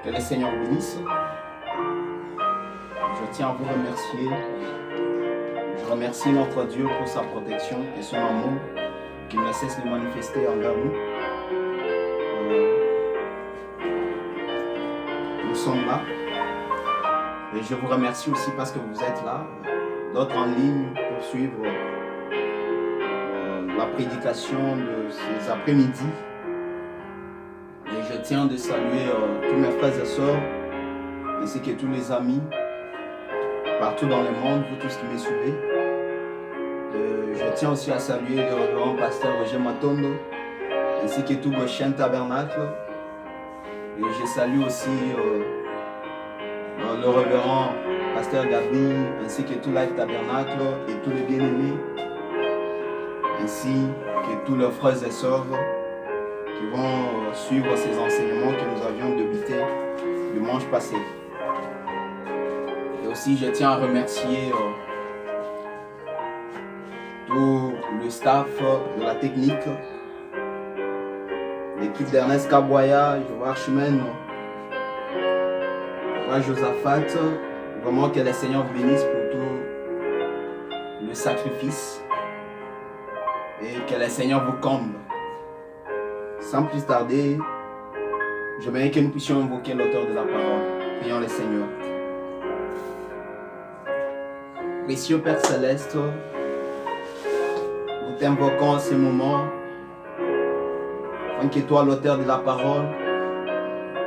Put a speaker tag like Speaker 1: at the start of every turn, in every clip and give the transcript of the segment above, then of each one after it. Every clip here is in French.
Speaker 1: Que le Seigneur bénisse. Je tiens à vous remercier. Je remercie notre Dieu pour sa protection et son amour qu'il ne cesse de manifester envers nous. Nous sommes là. Et je vous remercie aussi parce que vous êtes là. D'autres en ligne pour suivre la prédication de ces après-midi. Et je tiens de saluer tous mes frères et sœurs, ainsi que tous les amis, partout dans le monde, vous tous qui me suivez. Je tiens aussi à saluer le révérend pasteur Roger Matondo, ainsi que tout Goshen Tabernacle. Et je salue aussi le révérend pasteur Gabi, ainsi que tout Life Tabernacle et tous les bien-aimés, ainsi que tous leurs frères et sœurs qui vont suivre ces enseignements que nous avions débutés dimanche passé. Et aussi, je tiens à remercier tout le staff de la technique, l'équipe d'Ernest Kaboya, je vois Archimène, je vois Josaphat. Vraiment que le Seigneur vous bénisse pour tout le sacrifice et que le Seigneur vous comble. Sans plus tarder, je voudrais que nous puissions invoquer l'auteur de la parole. Prions le Seigneur. Précieux Père Céleste, nous t'invoquons en ce moment, afin que toi, l'auteur de la parole,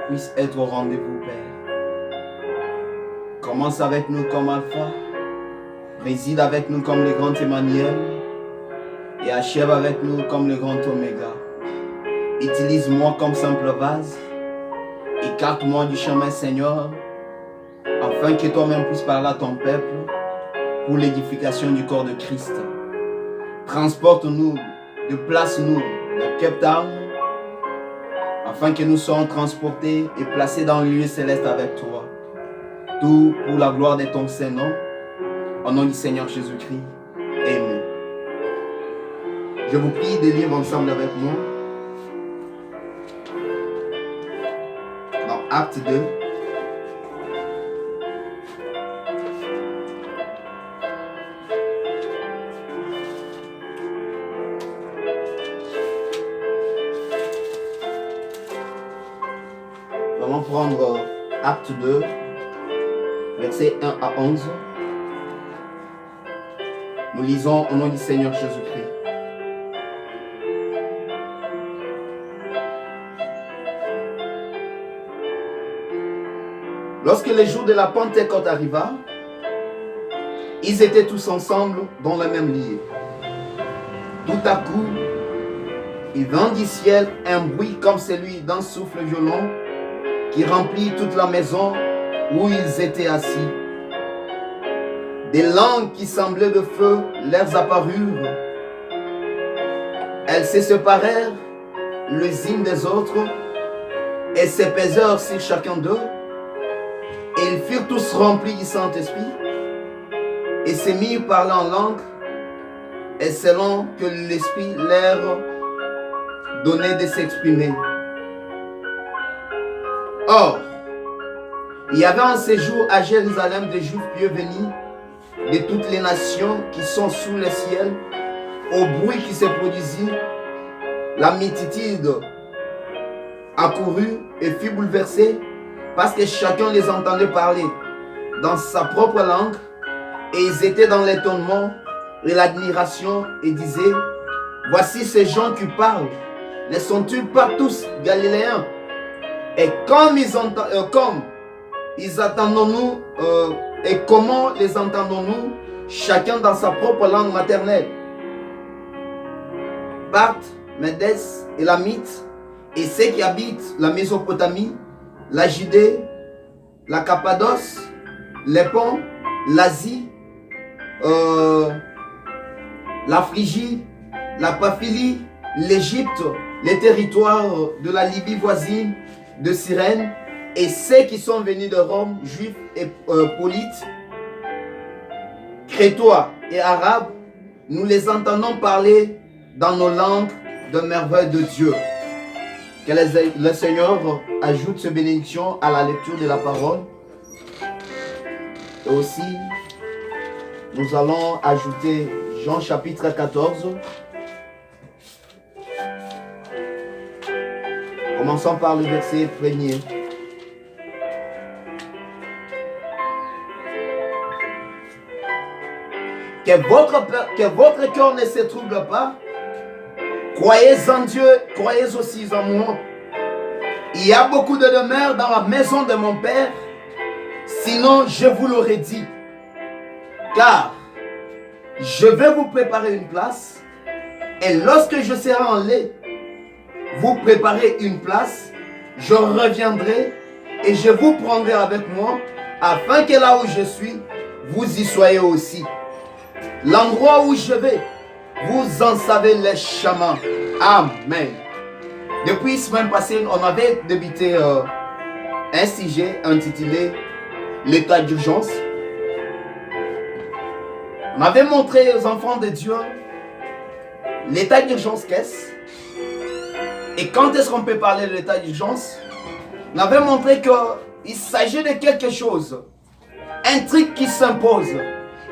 Speaker 1: puisse être au rendez-vous, Père. Commence avec nous comme Alpha, réside avec nous comme le grand Emmanuel, et achève avec nous comme le grand Oméga. Utilise-moi comme simple vase, écarte-moi du chemin, Seigneur, afin que toi-même puisses parler à ton peuple pour l'édification du corps de Christ. Transporte-nous, déplace-nous de Cape Town, afin que nous soyons transportés et placés dans le lieu céleste avec toi. Tout pour la gloire de ton Saint-Nom, au nom du Seigneur Jésus-Christ. Amen. Je vous prie de lire ensemble avec moi dans Acte 2. Nous allons prendre Acte 2, versets 1 à 11. Nous lisons au nom du Seigneur Jésus-Christ. Lorsque le jour de la Pentecôte arriva, ils étaient tous ensemble dans le même lieu. Tout à coup, il vint du ciel un bruit comme celui d'un souffle violent qui remplit toute la maison où ils étaient assis. Des langues qui semblaient de feu leur apparurent. Elles se séparèrent les unes des autres et s'épaisèrent sur chacun d'eux. Et ils furent tous remplis du Saint-Esprit et se mirent à parler en langue et selon que l'Esprit leur donnait de s'exprimer. Or, il y avait en ce jour à Jérusalem des Juifs pieux venus de toutes les nations qui sont sous le ciel. Au bruit qui se produisit, la multitude accourut et fut bouleversée parce que chacun les entendait parler dans sa propre langue, et ils étaient dans l'étonnement et l'admiration et disaient: voici ces gens qui parlent, ne sont-ils pas tous galiléens? Et comment les entendons-nous chacun dans sa propre langue maternelle? Parthes, Médès et Lamite, et ceux qui habitent la Mésopotamie, la Judée, la Cappadoce, les Ponts, l'Asie, la Phrygie, la Paphilie, l'Égypte, les territoires de la Libye voisine, de Cyrène, et ceux qui sont venus de Rome, juifs et polites, crétois et arabes, nous les entendons parler dans nos langues de merveilles de Dieu. Que le Seigneur ajoute ces bénédictions à la lecture de la parole. Et aussi, nous allons ajouter Jean chapitre 14. Commençons par le verset 1er. Que votre cœur ne se trouble pas. Croyez en Dieu, croyez aussi en moi. Il y a beaucoup de demeures dans la maison de mon Père. Sinon, je vous l'aurais dit. Car je vais vous préparer une place. Et lorsque je serai en lait, vous préparez une place. Je reviendrai et je vous prendrai avec moi, afin que là où je suis, vous y soyez aussi. L'endroit où je vais, vous en savez les chemins. Amen. Depuis la semaine passée, on avait débuté un sujet intitulé l'état d'urgence. On avait montré aux enfants de Dieu l'état d'urgence qu'est-ce. Et quand est-ce qu'on peut parler de l'état d'urgence? On avait montré qu'il s'agit de quelque chose, un truc qui s'impose.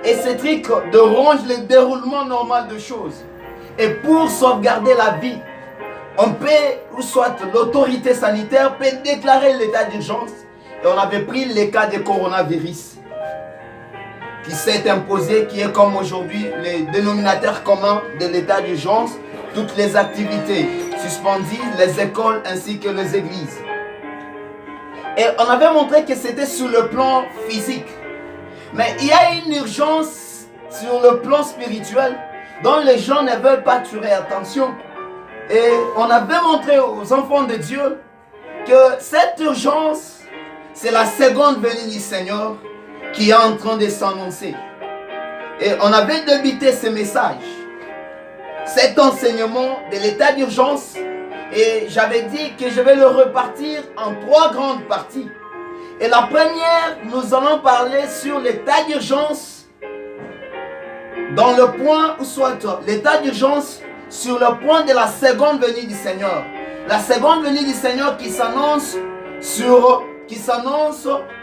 Speaker 1: Et ce truc dérange le déroulement normal de choses. Et pour sauvegarder la vie, on peut, ou soit l'autorité sanitaire peut déclarer l'état d'urgence. Et on avait pris le cas de coronavirus qui s'est imposé, qui est comme aujourd'hui le dénominateur commun de l'état d'urgence. Toutes les activités suspendues, les écoles ainsi que les églises. Et on avait montré que c'était sur le plan physique. Mais il y a une urgence sur le plan spirituel dont les gens ne veulent pas tirer attention. Et on avait montré aux enfants de Dieu que cette urgence, c'est la seconde venue du Seigneur qui est en train de s'annoncer. Et on avait débuté ce message, cet enseignement de l'état d'urgence. Et j'avais dit que je vais le repartir en 3 grandes parties. Et la première, nous allons parler sur l'état d'urgence dans le point, ou soit l'état d'urgence sur le point de la seconde venue du Seigneur. La seconde venue du Seigneur qui s'annonce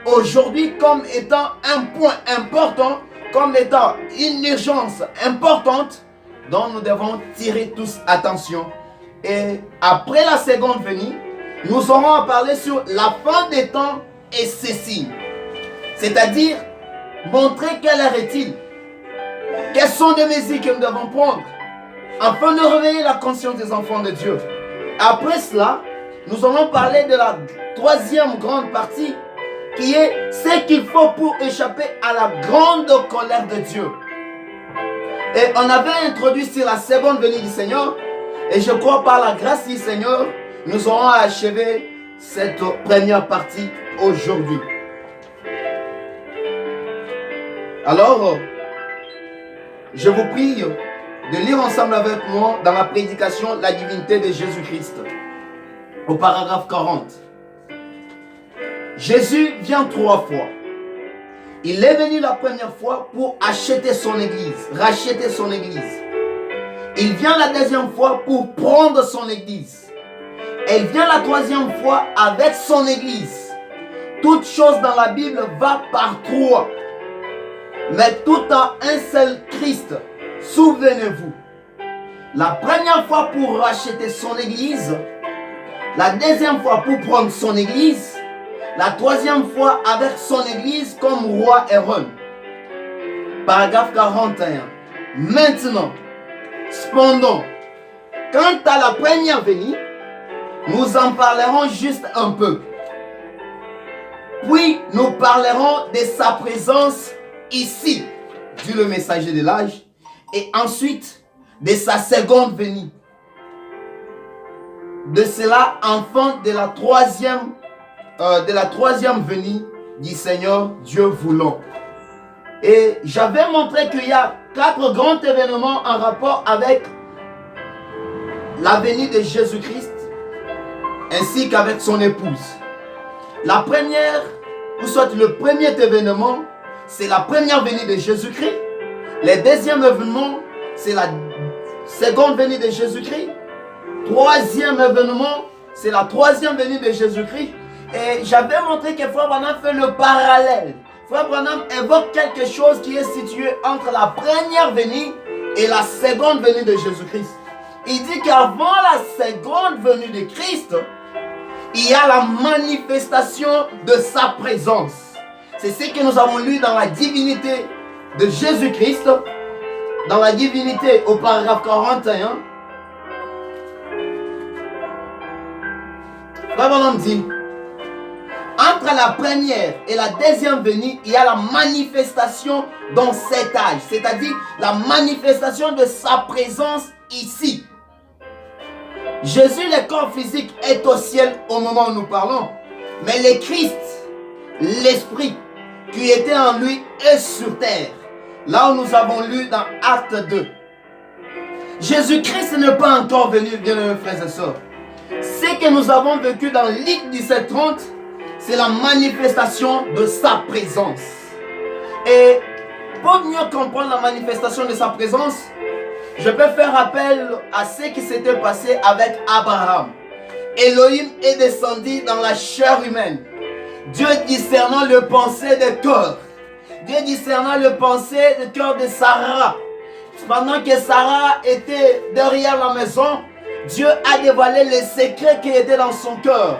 Speaker 1: aujourd'hui comme étant un point important, comme étant une urgence importante dont nous devons tirer tous attention. Et après la seconde venue, nous aurons à parler sur la fin des temps et ses signes. C'est-à-dire, montrer quelle heure est-il. Quelles sont les mesures que nous devons prendre afin de réveiller la conscience des enfants de Dieu. Après cela, nous allons parler de la troisième grande partie qui est ce qu'il faut pour échapper à la grande colère de Dieu. Et on avait introduit sur la seconde venue du Seigneur. Et je crois par la grâce du Seigneur, nous aurons achevé cette première partie aujourd'hui. Alors, je vous prie de lire ensemble avec moi dans la prédication la divinité de Jésus-Christ, au paragraphe 40. Jésus vient 3 fois. Il est venu la première fois pour acheter son église, racheter son église. Il vient la deuxième fois pour prendre son église. Elle vient la troisième fois avec son église. Toute chose dans la Bible va par 3. Mais tout en un seul Christ. Souvenez-vous. La première fois pour racheter son église. La deuxième fois pour prendre son église. La troisième fois avec son église comme roi et reine. Paragraphe 41. Maintenant, cependant, quant à la première venue, nous en parlerons juste un peu. Puis nous parlerons de sa présence ici, dit le messager de l'âge, et ensuite de sa seconde venue. De cela, enfant de la troisième venue du Seigneur Dieu voulant. Et j'avais montré qu'il y a 4 grands événements en rapport avec la venue de Jésus-Christ ainsi qu'avec son épouse. La première, ou soit le premier événement, c'est la première venue de Jésus-Christ. Le deuxième événement, c'est la seconde venue de Jésus-Christ. Troisième événement, c'est la troisième venue de Jésus-Christ. Et j'avais montré que Frère Branham fait le parallèle. Frère Branham évoque quelque chose qui est situé entre la première venue et la seconde venue de Jésus-Christ. Il dit qu'avant la seconde venue de Christ, il y a la manifestation de sa présence. C'est ce que nous avons lu dans la divinité de Jésus-Christ, dans la divinité au paragraphe 41. Frère Branham dit, entre la première et la deuxième venue, il y a la manifestation dans cet âge, c'est-à-dire la manifestation de sa présence ici. Jésus, le corps physique, est au ciel au moment où nous parlons, mais le Christ, l'Esprit qui était en lui, est sur terre. Là où nous avons lu dans Acte 2. Jésus-Christ n'est pas encore venu, bien-aimés frères et sœurs. Ce que nous avons vécu dans Luc 17:30, c'est la manifestation de sa présence. Et pour mieux comprendre la manifestation de sa présence, je peux faire appel à ce qui s'était passé avec Abraham. Elohim est descendu dans la chair humaine. Dieu discernant le pensée de cœur. Dieu discernant le pensée de cœur de Sarah. Pendant que Sarah était derrière la maison, Dieu a dévoilé les secrets qui étaient dans son cœur.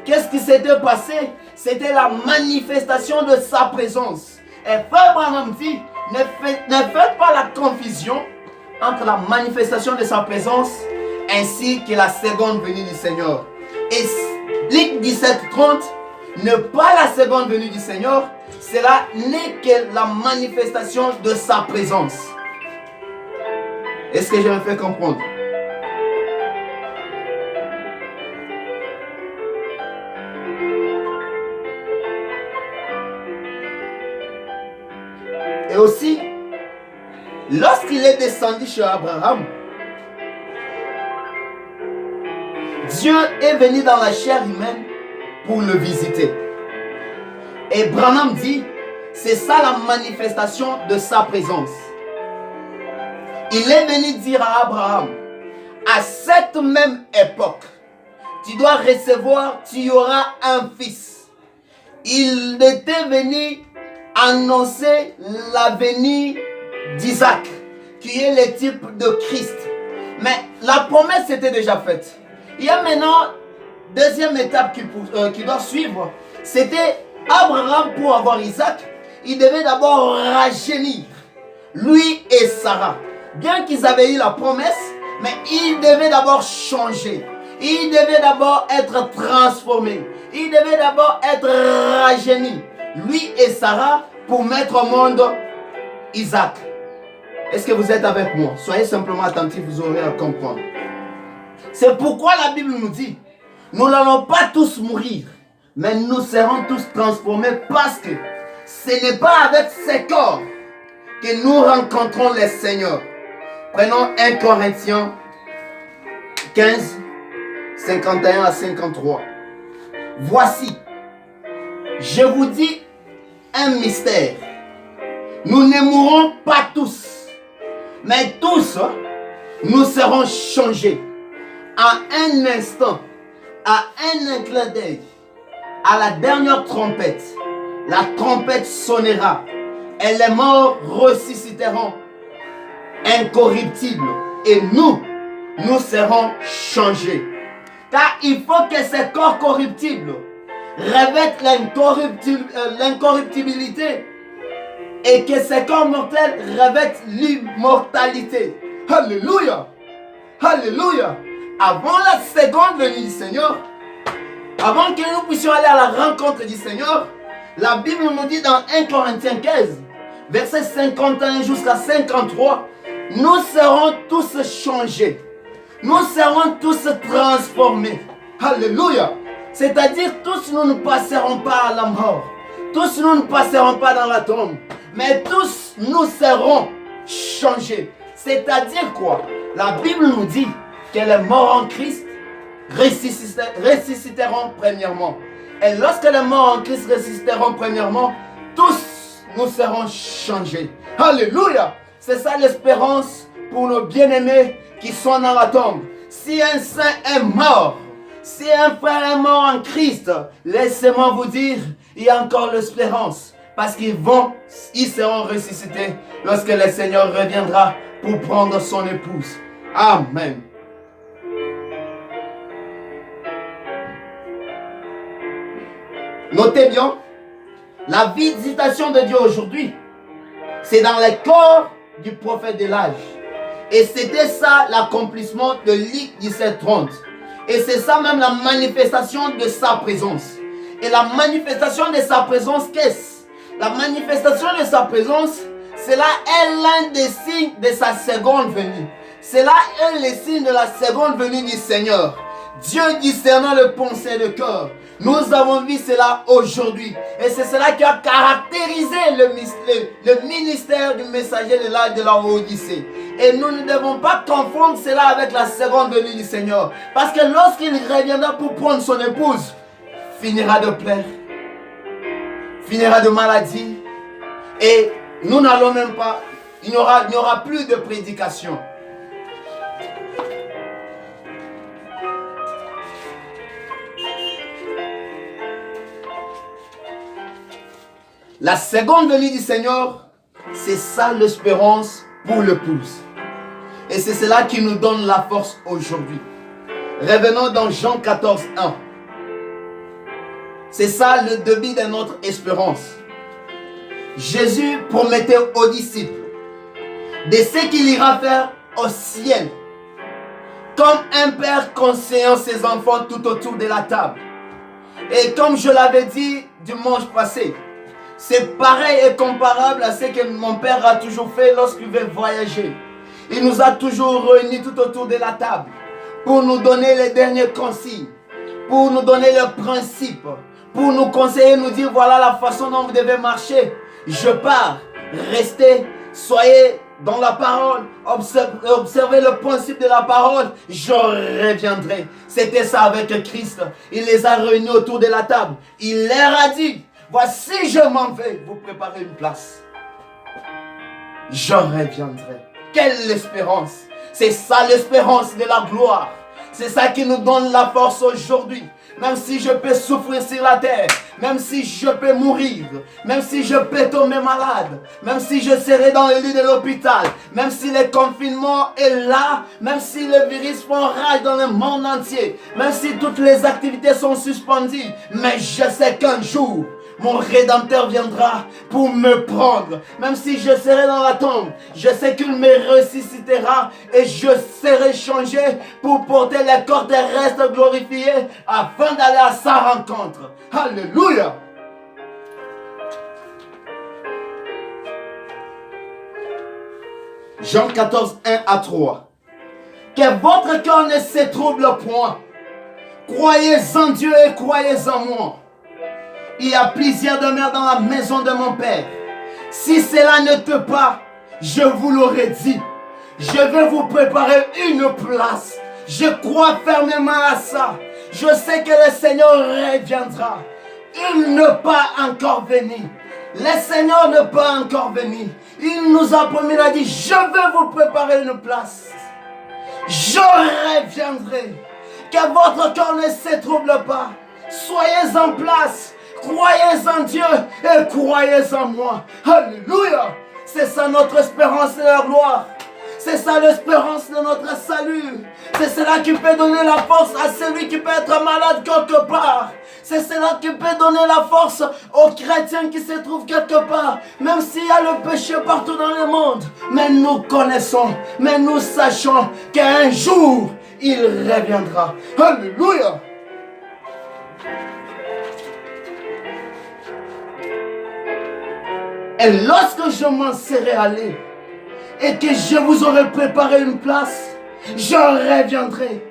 Speaker 1: Qu'est-ce qui s'était passé? C'était la manifestation de sa présence. Et Frère Branham dit, ne faites pas la confusion entre la manifestation de sa présence ainsi que la seconde venue du Seigneur. Et Luc 17:30 n'est pas la seconde venue du Seigneur, cela n'est que la manifestation de sa présence. Est-ce que je me fais comprendre? Et aussi, lorsqu'il est descendu chez Abraham, Dieu est venu dans la chair humaine pour le visiter. Et Branham dit, c'est ça la manifestation de sa présence. Il est venu dire à Abraham, à cette même époque, tu dois recevoir, tu auras un fils. Il était venu annoncer la venue d'Isaac, qui est le type de Christ. Mais la promesse était déjà faite. Il y a maintenant deuxième étape qui doit suivre. C'était Abraham, pour avoir Isaac, il devait d'abord rajeunir, lui et Sarah. Bien qu'ils avaient eu la promesse, mais il devait d'abord changer. Il devait d'abord être transformé. Il devait d'abord être rajeuni, lui et Sarah, pour mettre au monde Isaac. Est-ce que vous êtes avec moi? Soyez simplement attentifs, vous aurez à comprendre. C'est pourquoi la Bible nous dit, nous n'allons pas tous mourir, mais nous serons tous transformés, parce que ce n'est pas avec ces corps que nous rencontrons le Seigneur. Prenons 1 Corinthiens 15, 51 à 53. Voici, je vous dis un mystère. Nous ne mourrons pas tous, mais tous, nous serons changés. En un instant, à un clin d'œil, à la dernière trompette, la trompette sonnera et les morts ressusciteront incorruptibles et nous serons changés. Car il faut que ces corps corruptibles revêtent l'incorruptibilité et que ces corps mortels revêtent l'immortalité. Alléluia! Alléluia! Avant la seconde venue du Seigneur, avant que nous puissions aller à la rencontre du Seigneur, la Bible nous dit dans 1 Corinthiens 15, versets 51 jusqu'à 53, nous serons tous changés. Nous serons tous transformés. Alléluia! C'est-à-dire, tous nous ne passerons pas à la mort. Tous nous ne passerons pas dans la tombe. Mais tous nous serons changés. C'est-à-dire quoi? La Bible nous dit que les morts en Christ ressusciteront premièrement. Et lorsque les morts en Christ ressusciteront premièrement, tous nous serons changés. Alléluia! C'est ça l'espérance pour nos bien-aimés qui sont dans la tombe. Si un saint est mort, Si un frère est mort en Christ, laissez-moi vous dire, il y a encore l'espérance. Parce ils seront ressuscités lorsque le Seigneur reviendra pour prendre son épouse. Amen. Notez bien, la visitation de Dieu aujourd'hui, c'est dans le corps du prophète de l'âge. Et c'était ça l'accomplissement de Luc 17:30. Et c'est ça même la manifestation de sa présence. Et la manifestation de sa présence, qu'est-ce? La manifestation de sa présence, cela est l'un des signes de sa seconde venue. Cela est le signe de la seconde venue du Seigneur. Dieu discernant le pensée de cœur. Nous avons vu cela aujourd'hui. Et c'est cela qui a caractérisé le ministère du messager de l'âge de la Odyssée. Et nous ne devons pas confondre cela avec la seconde venue du Seigneur. Parce que lorsqu'il reviendra pour prendre son épouse, finira de plaire, finira de maladie. Et nous n'allons même pas, il n'y aura plus de prédication. La seconde venue du Seigneur, c'est ça l'espérance pour l'épouse. Et c'est cela qui nous donne la force aujourd'hui. Revenons dans Jean 14:1. C'est ça le début de notre espérance. Jésus promettait aux disciples de ce qu'il ira faire au ciel. Comme un père conseillant ses enfants tout autour de la table. Et comme je l'avais dit dimanche passé, c'est pareil et comparable à ce que mon père a toujours fait lorsqu'il veut voyager. Il nous a toujours réunis tout autour de la table pour nous donner les derniers consignes, pour nous donner les principes, pour nous conseiller, nous dire voilà la façon dont vous devez marcher. Je pars, restez, soyez dans la parole, observez le principe de la parole, je reviendrai. C'était ça avec Christ. Il les a réunis autour de la table. Il leur a dit, voici je m'en vais vous préparer une place. Je reviendrai. Quelle espérance! C'est ça l'espérance de la gloire. C'est ça qui nous donne la force aujourd'hui. Même si je peux souffrir sur la terre, même si je peux mourir, même si je peux tomber malade, même si je serai dans le lit de l'hôpital, même si le confinement est là, même si le virus font rage dans le monde entier, même si toutes les activités sont suspendues, mais je sais qu'un jour, mon Rédempteur viendra pour me prendre. Même si je serai dans la tombe, je sais qu'il me ressuscitera et je serai changé pour porter les corps terrestres glorifiés afin d'aller à sa rencontre. Alléluia! Jean 14, 1-3. Que votre cœur ne se trouble point. Croyez en Dieu et croyez en moi. Il y a plusieurs demeures dans la maison de mon Père. Si cela n'était pas, je vous l'aurais dit. Je vais vous préparer une place. Je crois fermement à ça. Je sais que le Seigneur reviendra. Il n'est pas encore venu. Le Seigneur n'est pas encore venu. Il nous a promis, il a dit, je vais vous préparer une place. Je reviendrai. Que votre cœur ne se trouble pas. Soyez en place. Croyez en Dieu et croyez en moi. Alléluia. C'est ça notre espérance et la gloire. C'est ça l'espérance de notre salut. C'est cela qui peut donner la force à celui qui peut être malade quelque part. C'est cela qui peut donner la force aux chrétiens qui se trouvent quelque part. Même s'il y a le péché partout dans le monde. Mais nous connaissons, mais nous sachons qu'un jour, il reviendra. Alléluia. Et lorsque je m'en serai allé et que je vous aurai préparé une place, je reviendrai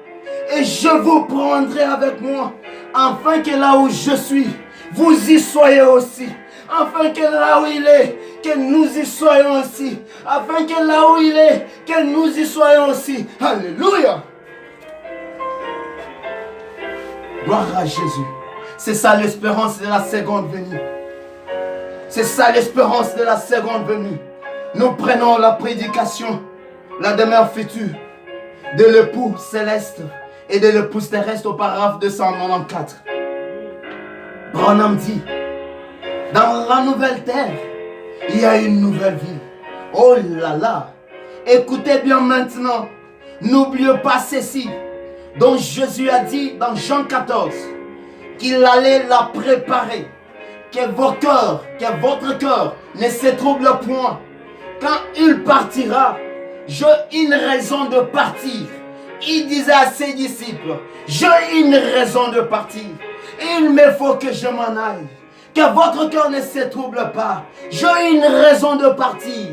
Speaker 1: et je vous prendrai avec moi, afin que là où je suis, vous y soyez aussi. Afin que là où il est, que nous y soyons aussi. Afin que là où il est, que nous y soyons aussi. Alléluia. Gloire à Jésus. C'est ça l'espérance de la seconde venue. C'est ça l'espérance de la seconde venue. Nous prenons la prédication, la demeure future de l'époux céleste et de l'épouse terrestre au paragraphe 294. Branham dit, dans la nouvelle terre, il y a une nouvelle vie. Oh là là, écoutez bien maintenant, n'oubliez pas ceci, dont Jésus a dit dans Jean 14, qu'il allait la préparer, que votre cœur ne se trouble point. Quand il partira, j'ai une raison de partir. Il disait à ses disciples, j'ai une raison de partir. Il me faut que je m'en aille. Que votre cœur ne se trouble pas. J'ai une raison de partir.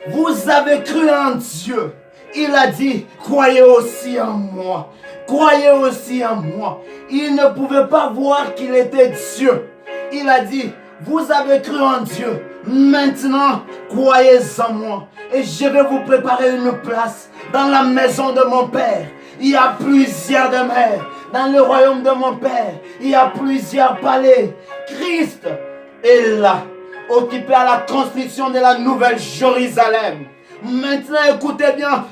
Speaker 1: Vous avez cru en Dieu. Il a dit, croyez aussi en moi. Croyez aussi en moi. Il ne pouvait pas voir qu'il était Dieu. Il a dit, vous avez cru en Dieu. Maintenant, croyez en moi. Et je vais vous préparer une place dans la maison de mon Père. Il y a plusieurs demeures. Dans le royaume de mon Père, il y a plusieurs palais. Christ est là, occupé à la construction de la nouvelle Jérusalem. Maintenant, écoutez bien,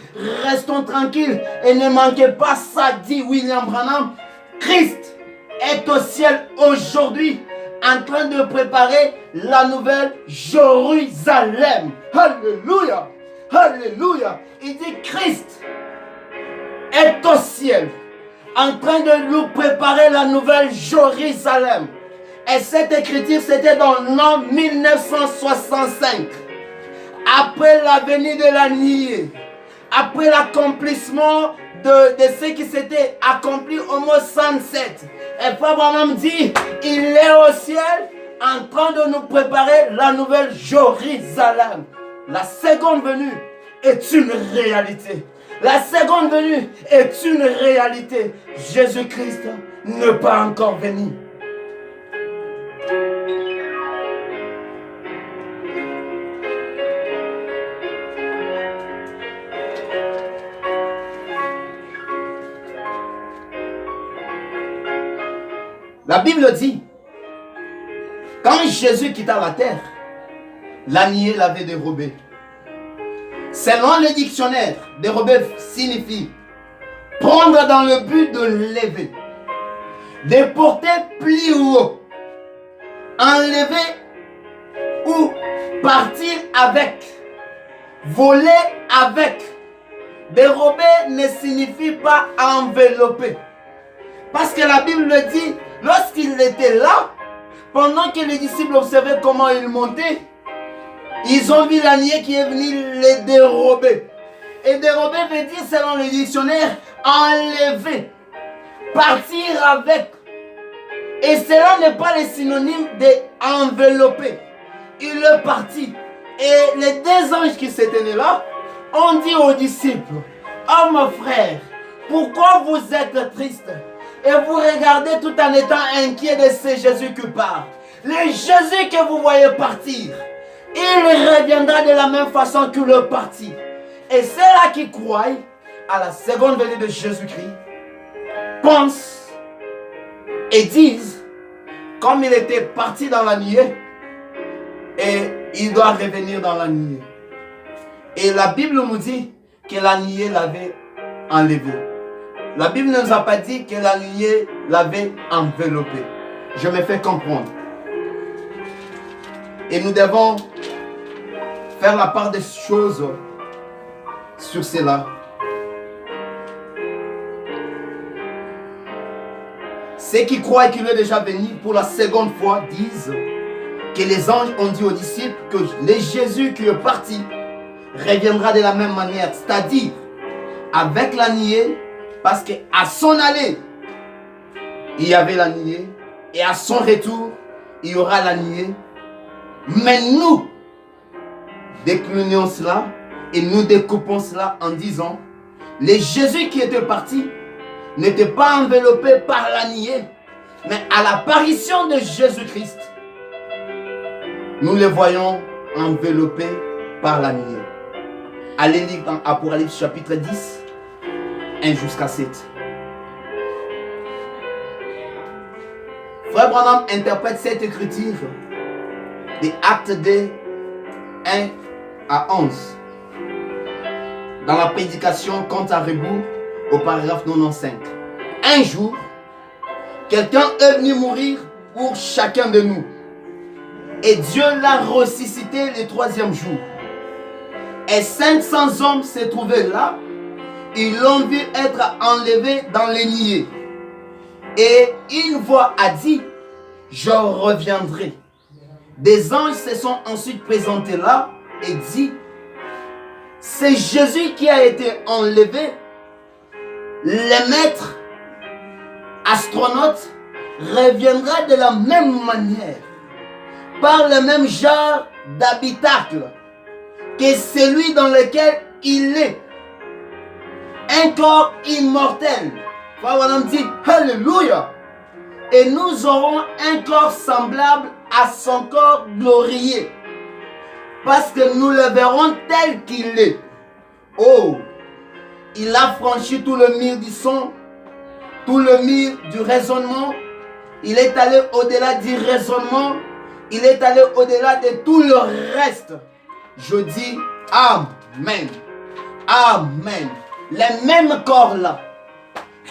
Speaker 1: restons tranquilles et ne manquez pas ça, dit William Branham. Christ est au ciel aujourd'hui, en train de préparer la nouvelle Jérusalem. Alléluia, alléluia. Il dit Christ est au ciel, en train de nous préparer la nouvelle Jérusalem. Et cette écriture, c'était dans l'an 1965. Après la venue de la nuée, après l'accomplissement de ce qui s'était accompli au mot 107. Et Frère Branham dit, il est au ciel en train de nous préparer la nouvelle Jérusalem. La seconde venue est une réalité. La seconde venue est une réalité. Jésus-Christ n'est pas encore venu. La Bible dit, quand Jésus quitta la terre, la nuée l'avait dérobé. Selon le dictionnaire, dérober signifie prendre dans le but de lever, de porter plus haut, enlever ou partir avec, voler avec. Dérober ne signifie pas envelopper. Parce que la Bible dit, lorsqu'il était là, pendant que les disciples observaient comment il montait, ils ont vu la nuée qui est venue les dérober. Et dérober veut dire, selon le dictionnaire, enlever, partir avec. Et cela n'est pas le synonyme d'envelopper. Il est parti. Et les deux anges qui se tenaient là ont dit aux disciples, oh mon frère, pourquoi vous êtes tristes et vous regardez tout en étant inquiets de ce Jésus qui part? Le Jésus que vous voyez partir, il reviendra de la même façon qu'il est parti. Et ceux-là qui croient à la seconde venue de Jésus-Christ pensent et disent, comme il était parti dans la nuée, et il doit revenir dans la nuée. Et la Bible nous dit que la nuée l'avait enlevé. La Bible ne nous a pas dit que la nuée l'avait enveloppé. Je me fais comprendre. Et nous devons faire la part des choses sur cela. Ceux qui croient qu'il est déjà venu pour la seconde fois disent que les anges ont dit aux disciples que le Jésus qui est parti reviendra de la même manière, c'est-à-dire avec la nuée, parce qu'à son aller, il y avait la nuée, et à son retour, il y aura la nuée. Mais nous déclinons cela et nous découpons cela en disant, le Jésus qui était parti n'était pas enveloppé par la nuée, mais à l'apparition de Jésus-Christ, nous le voyons enveloppé par la nuée. Allez lire dans Apocalypse chapitre 10, 1 jusqu'à 7. Frère Branham interprète cette écriture des Actes de 1 à 11 dans la prédication quant à rebours au paragraphe 95. un jour, quelqu'un est venu mourir pour chacun de nous. Et Dieu l'a ressuscité le troisième jour. Et 500 hommes se trouvaient là. Ils l'ont vu être enlevé dans les niais. Et une voix a dit, je reviendrai. Des anges se sont ensuite présentés là et dit, c'est Jésus qui a été enlevé. Le maître astronaute reviendra de la même manière, par le même genre d'habitacle que celui dans lequel il est. Un corps immortel. Voilà, on dit Alléluia. Et nous aurons un corps semblable à son corps glorieux. Parce que nous le verrons tel qu'il est. Oh, il a franchi tout le mur du son, tout le mur du raisonnement. Il est allé au-delà du raisonnement. Il est allé au-delà de tout le reste. Je dis Amen. Amen. Le même corps là,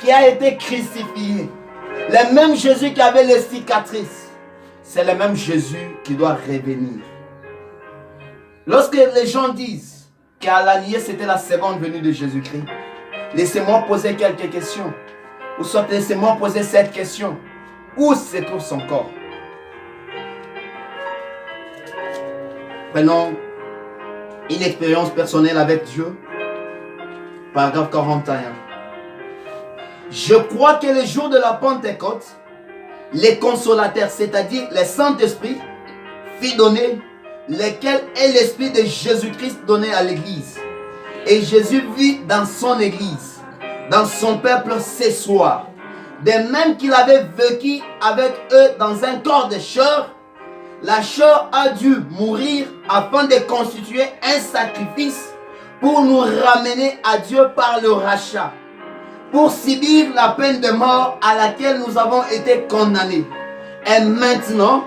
Speaker 1: qui a été crucifié, le même Jésus qui avait les cicatrices, c'est le même Jésus qui doit revenir. Lorsque les gens disent qu'à l'année c'était la seconde venue de Jésus-Christ, laissez-moi poser quelques questions. Ou soit laissez-moi poser cette question. Où se trouve son corps? Prenons une expérience personnelle avec Dieu. Paragraphe 41. Je crois que le jour de la Pentecôte, les consolateurs, c'est-à-dire le Saint-Esprit, fut donné, lequel est l'Esprit de Jésus-Christ donné à l'Église. Et Jésus vit dans son Église, dans son peuple ce soir. De même qu'il avait vécu avec eux dans un corps de chair, la chair a dû mourir afin de constituer un sacrifice pour nous ramener à Dieu par le rachat, pour subir la peine de mort à laquelle nous avons été condamnés. Et maintenant,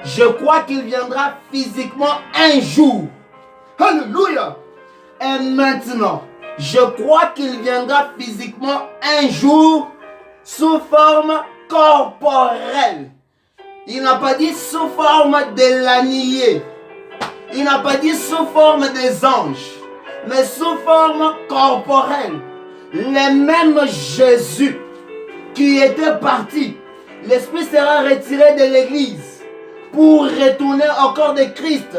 Speaker 1: je crois qu'il viendra physiquement un jour. Alléluia! Et maintenant, je crois qu'il viendra physiquement un jour sous forme corporelle. Il n'a pas dit sous forme de l'anier. Il n'a pas dit sous forme des anges, mais sous forme corporelle. Le même Jésus qui était parti, l'Esprit sera retiré de l'Église pour retourner au corps de Christ.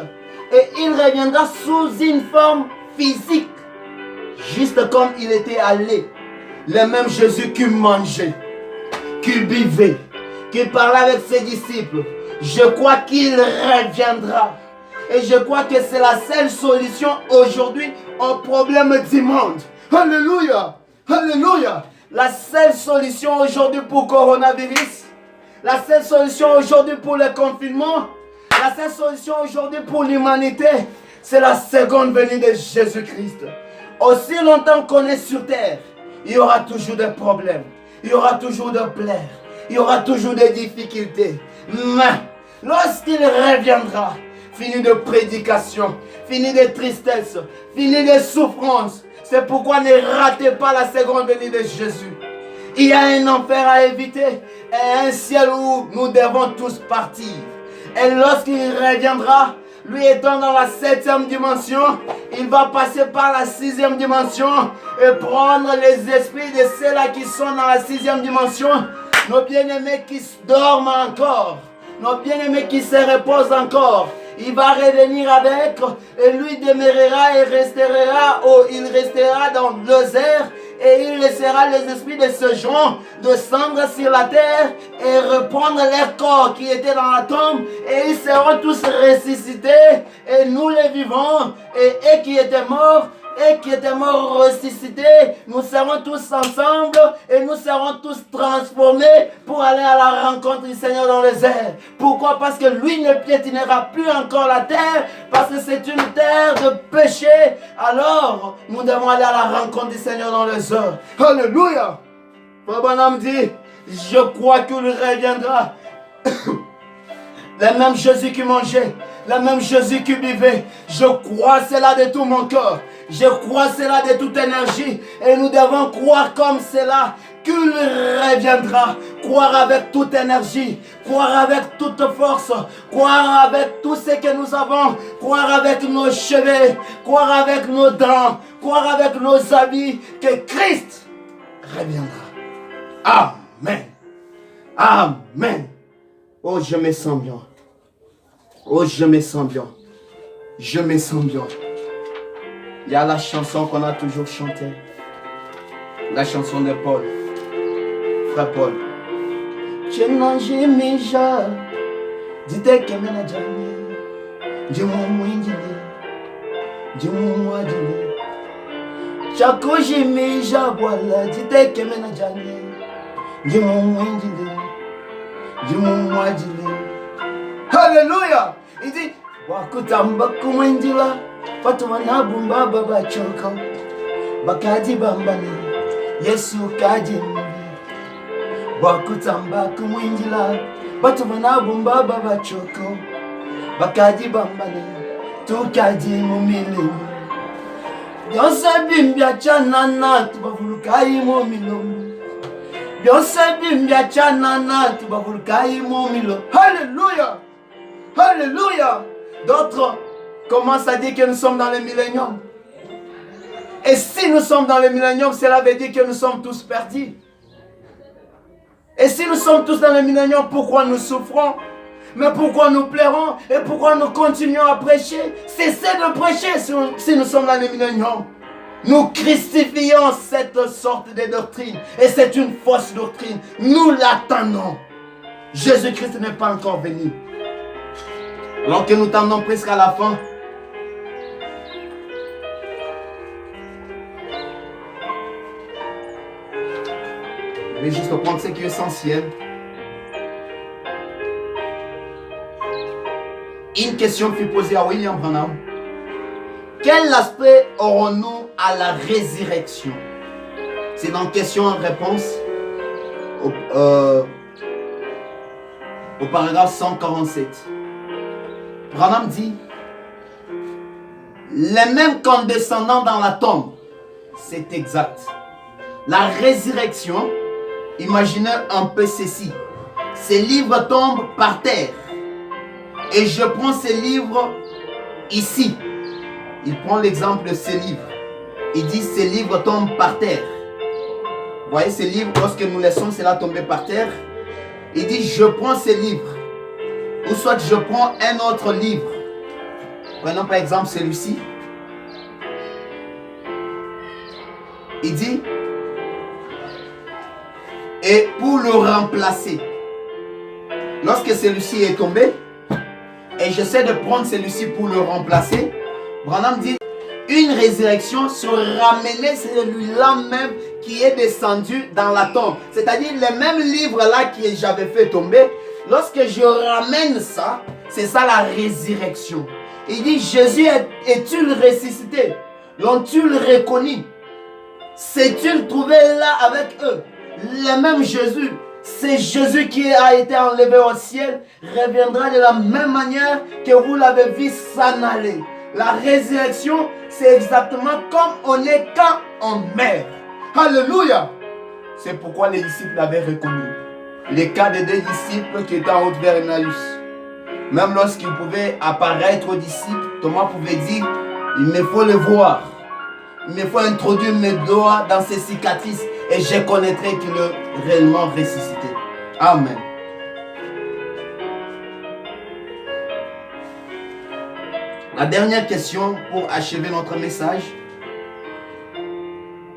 Speaker 1: Et il reviendra sous une forme physique, juste comme il était allé. Le même Jésus qui mangeait, qui buvait, qui parlait avec ses disciples. Je crois qu'il reviendra. Et je crois que c'est la seule solution aujourd'hui au problème du monde. Alléluia! Alléluia! La seule solution aujourd'hui pour le coronavirus, la seule solution aujourd'hui pour le confinement, la seule solution aujourd'hui pour l'humanité, c'est la seconde venue de Jésus-Christ. Aussi longtemps qu'on est sur terre, il y aura toujours des problèmes, il y aura toujours des plaies, il y aura toujours des difficultés. Mais lorsqu'il reviendra, fini de prédication, fini de tristesse, fini de souffrance. C'est pourquoi ne ratez pas la seconde venue de Jésus. Il y a un enfer à éviter et un ciel où nous devons tous partir. Et lorsqu'il reviendra, lui étant dans la 7e dimension, il va passer par la 6e dimension et prendre les esprits de ceux-là qui sont dans la 6e dimension, nos bien-aimés qui dorment encore, nos bien-aimés qui se reposent encore. Il va revenir avec et lui demeurera et restera, il restera dans les airs et il laissera les esprits de ce gens descendre sur la terre et reprendre leur corps qui était dans la tombe et ils seront tous ressuscités et nous les vivants et eux qui étaient morts ressuscités, nous serons tous ensemble et nous serons tous transformés pour aller à la rencontre du Seigneur dans les airs. Pourquoi? Parce que lui ne piétinera plus encore la terre, parce que c'est une terre de péché. Alors, nous devons aller à la rencontre du Seigneur dans les airs. Alléluia! Papa dit, je crois qu'il reviendra. Le même Jésus qui mangeait, le même Jésus qui buvait. Je crois cela de tout mon cœur. Je crois cela de toute énergie. Et nous devons croire comme cela, qu'il reviendra. Croire avec toute énergie, croire avec toute force, croire avec tout ce que nous avons, croire avec nos cheveux, croire avec nos dents, croire avec nos habits, que Christ reviendra. Amen. Amen. Oh, je me sens bien. Oh, je me sens bien. Je me sens bien. Il y a la chanson qu'on a toujours chantée. La chanson de Paul. Frère Paul. Je n'en j'ai déjà. Dis-te que mena jani. Dis-moi mwindile. Dis-moi mwadile. Chako j'ai déjà voilà. Dis-te que mena jani. Dis-moi mwindile. Dis-moi mwadile. Alléluia. Il dit. Wakutamba kumwindila. Fatuma na bumba baba choko. Bakadi bambani. Yesu kaji. Wakutamba kumwinjila batu banabumba baba choko bakadi bambale tukadi mumile byose bimbya chanana tubavulukayi mumilomo byose bimbya chanana tubavulukayi mumilo. Alléluia. Alléluia. D'autres commencent à dire que nous sommes dans le millénium. Et si nous sommes dans le millénium, cela veut dire que nous sommes tous perdus. Et si nous sommes tous dans le millénium, pourquoi nous souffrons? Mais pourquoi nous pleurons? Et pourquoi nous continuons à prêcher? Cessez de prêcher si nous sommes dans le millénium. Nous christifions cette sorte de doctrine. Et c'est une fausse doctrine. Nous l'attendons. Jésus-Christ n'est pas encore venu. Alors que nous tendons presque à la fin. Je vais juste prendre ce qui est essentiel. Une question fut posée à William Branham. Quel aspect aurons-nous à la résurrection? C'est dans question-réponse au paragraphe 147. Branham dit, les mêmes qu'en descendant dans la tombe. C'est exact. La résurrection, imaginez un peu ceci. Ces livres tombent par terre. Et je prends ces livres ici. Il prend l'exemple de ces livres. Il dit ces livres tombent par terre. Vous voyez ces livres, lorsque nous laissons cela tomber par terre. Il dit je prends ces livres. Ou soit je prends un autre livre. Prenons par exemple celui-ci. Il dit et pour le remplacer, lorsque celui-ci est tombé, et j'essaie de prendre celui-ci pour le remplacer, Branham dit, une résurrection sur ramener celui-là même qui est descendu dans la tombe. C'est-à-dire les mêmes livres-là que j'avais fait tomber, lorsque je ramène ça, c'est ça la résurrection. Il dit, Jésus est-il ressuscité? L'ont-ils reconnu? S'est-il trouvé là avec eux? Le même Jésus, c'est Jésus qui a été enlevé au ciel, reviendra de la même manière que vous l'avez vu s'en aller. La résurrection, c'est exactement comme on est quand on meurt. Alléluia. C'est pourquoi les disciples l'avaient reconnu. Les cas des deux disciples qui étaient en route vers Emmaüs. Même lorsqu'ils pouvaient apparaître aux disciples, Thomas pouvait dire, il me faut le voir. Il me faut introduire mes doigts dans ses cicatrices et je connaîtrai qu'il est réellement ressuscité. Amen. La dernière question pour achever notre message.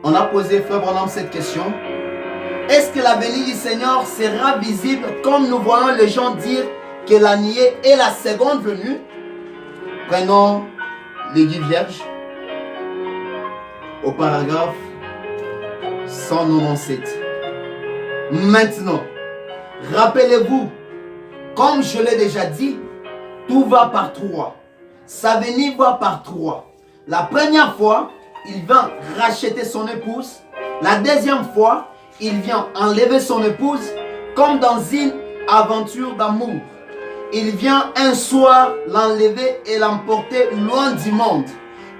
Speaker 1: On a posé, Frère Branham, cette question. Est-ce que la venue du Seigneur sera visible comme nous voyons les gens dire que la nuée est la seconde venue? Prenons l'Église Vierge au paragraphe 197. Maintenant, rappelez-vous, comme je l'ai déjà dit, tout va par trois. Sa venue va par trois. La première fois, il vient racheter son épouse. La deuxième fois, il vient enlever son épouse comme dans une aventure d'amour. Il vient un soir l'enlever et l'emporter loin du monde.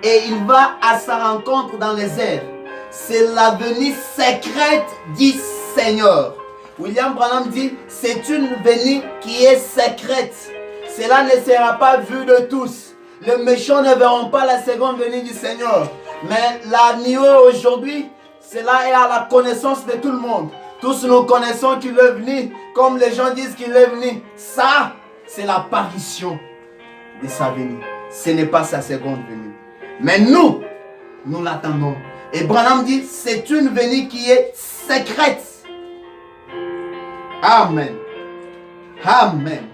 Speaker 1: Et il va à sa rencontre dans les airs. C'est la venue secrète du Seigneur. William Branham dit, c'est une venue qui est secrète. Cela ne sera pas vu de tous. Les méchants ne verront pas la seconde venue du Seigneur. Mais la niveau aujourd'hui, cela est à la connaissance de tout le monde. Tous nous connaissons qu'il est venu, comme les gens disent qu'il est venu. Ça, c'est l'apparition de sa venue. Ce n'est pas sa seconde venue. Mais nous l'attendons. Et Branham dit, c'est une venue qui est secrète. Amen. Amen.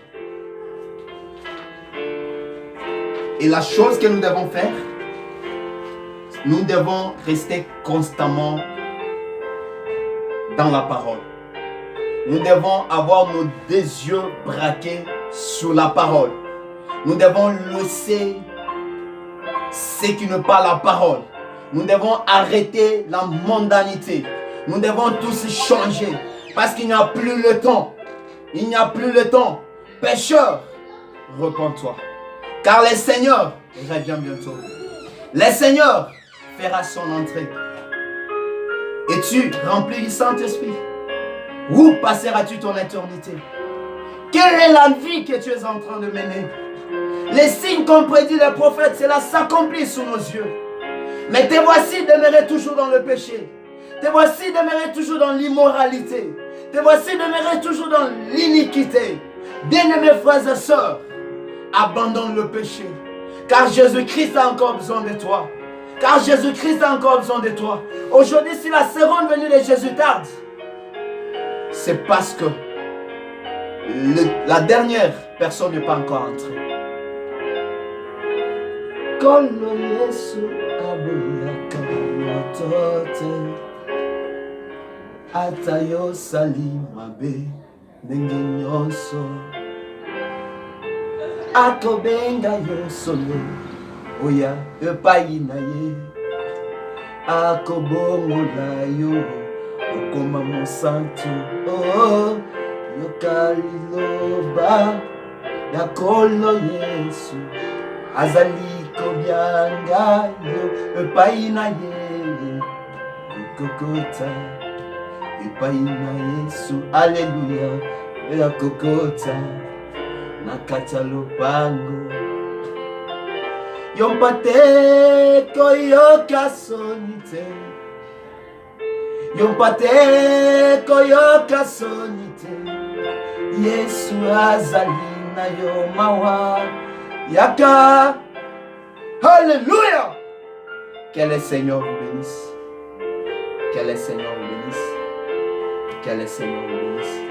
Speaker 1: Et la chose que nous devons faire, nous devons rester constamment dans la parole. Nous devons avoir nos deux yeux braqués sur la parole. Nous devons laisser ce qui ne pas la parole. Nous devons arrêter la mondanité. Nous devons tous changer. Parce qu'il n'y a plus le temps. Il n'y a plus le temps. Pécheur, repens-toi. Car le Seigneur revient bientôt. Le Seigneur fera son entrée. Es-tu rempli du Saint-Esprit? Où passeras-tu ton éternité? Quelle est la vie que tu es en train de mener? Les signes qu'ont prédit les prophètes, cela s'accomplit sous nos yeux. Mais te voici demeurer toujours dans le péché. Te voici demeurer toujours dans l'immoralité. Te voici demeurer toujours dans l'iniquité. Bien-aimés frères et sœurs, abandonne le péché. Car Jésus-Christ a encore besoin de toi. Car Jésus-Christ a encore besoin de toi. Aujourd'hui, si la seconde venue de Jésus tarde, c'est parce que la dernière personne n'est pas encore entrée. Kolo Yesu abuyaka motote atayo salimabe ndenge nyonso akobenga yo solo oya epai na ye akobongola yo okoma mosantu oh yoka liloba ya Kolo Yesu azali kobyanga yo epai na ye kokota epai na Yesu alleluya ya kokota na kati ya lopango yompa te koyoka soni te yompa te koyoka soni te Yesu azali na yo mawa yaka. Alléluia. Que le Seigneur vous bénisse. Que le Seigneur vous bénisse. Que le Seigneur vous bénisse.